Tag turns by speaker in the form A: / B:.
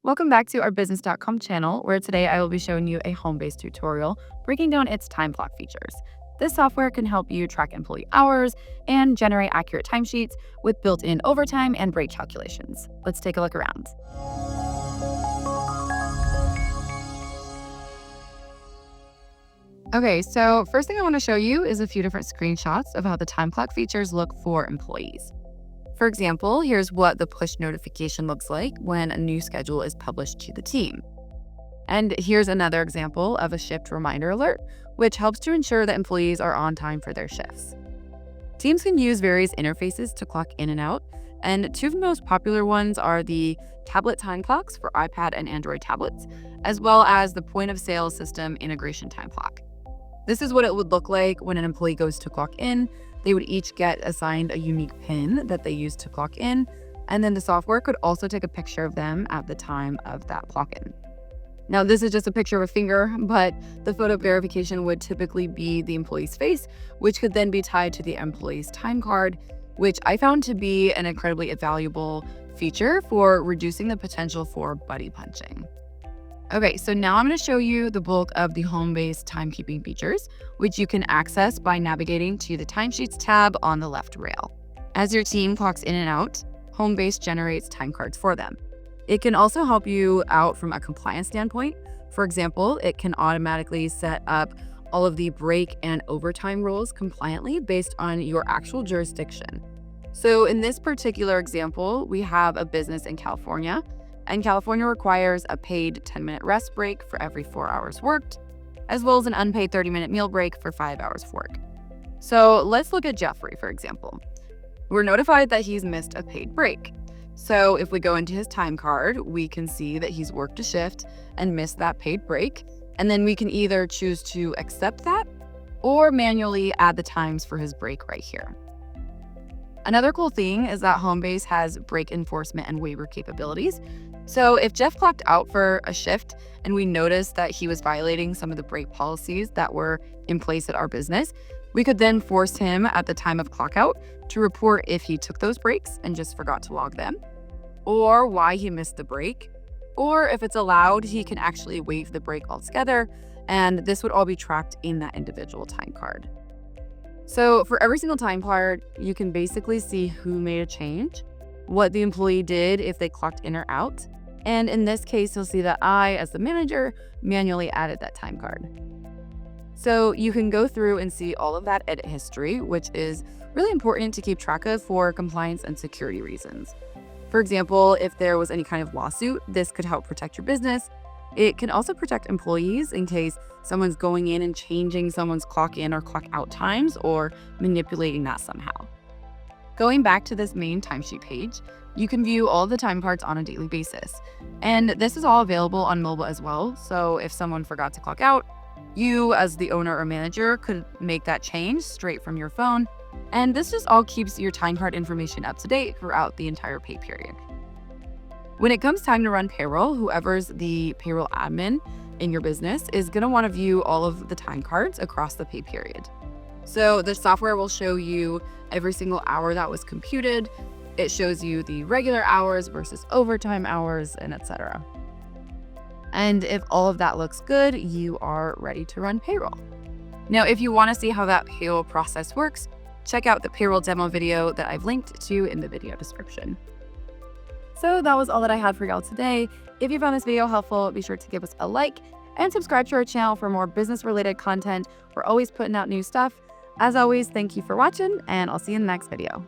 A: Welcome back to our business.com channel, where today I will be showing you a Homebase tutorial breaking down its time clock features. This software can help you track employee hours and generate accurate timesheets with built-in overtime and break calculations. Let's take a look around. Okay, so first thing I want to show you is a few different screenshots of how the time clock features look for employees. For example, here's what the push notification looks like when a new schedule is published to the team. And here's another example of a shift reminder alert, which helps to ensure that employees are on time for their shifts. Teams can use various interfaces to clock in and out, and two of the most popular ones are the tablet time clocks for iPad and Android tablets, as well as the point of sale system integration time clock. This is what it would look like when an employee goes to clock in. They would each get assigned a unique PIN that they use to clock in, and then the software could also take a picture of them at the time of that clock in. Now, this is just a picture of a finger, but the photo verification would typically be the employee's face, which could then be tied to the employee's time card, which I found to be an incredibly valuable feature for reducing the potential for buddy punching. Okay, so now I'm going to show you the bulk of the Homebase timekeeping features, which you can access by navigating to the Timesheets tab on the left rail. As your team clocks in and out, Homebase generates time cards for them. It can also help you out from a compliance standpoint. For example, it can automatically set up all of the break and overtime rules compliantly based on your actual jurisdiction. So in this particular example, we have a business in California, and California requires a paid 10-minute rest break for every 4 hours worked, as well as an unpaid 30-minute meal break for 5 hours of work. So let's look at Jeffrey, for example. We're notified that he's missed a paid break. So if we go into his time card, we can see that he's worked a shift and missed that paid break, and then we can either choose to accept that or manually add the times for his break right here. Another cool thing is that Homebase has break enforcement and waiver capabilities. So if Jeff clocked out for a shift and we noticed that he was violating some of the break policies that were in place at our business, we could then force him at the time of clock out to report if he took those breaks and just forgot to log them, or why he missed the break, or if it's allowed, he can actually waive the break altogether, and this would all be tracked in that individual time card. So for every single time card, you can basically see who made a change, what the employee did if they clocked in or out, and in this case, you'll see that I, as the manager, manually added that time card. So you can go through and see all of that edit history, which is really important to keep track of for compliance and security reasons. For example, if there was any kind of lawsuit, this could help protect your business. It can also protect employees in case someone's going in and changing someone's clock in or clock out times or manipulating that somehow. Going back to this main timesheet page, you can view all the time cards on a daily basis. And this is all available on mobile as well. So if someone forgot to clock out, you as the owner or manager could make that change straight from your phone. And this just all keeps your time card information up to date throughout the entire pay period. When it comes time to run payroll, whoever's the payroll admin in your business is going to want to view all of the time cards across the pay period. So the software will show you every single hour that was computed. It shows you the regular hours versus overtime hours, and etc. And if all of that looks good, you are ready to run payroll. Now, if you want to see how that payroll process works, check out the payroll demo video that I've linked to in the video description. So that was all that I had for y'all today. If you found this video helpful, be sure to give us a like and subscribe to our channel for more business-related content. We're always putting out new stuff. As always, thank you for watching, and I'll see you in the next video.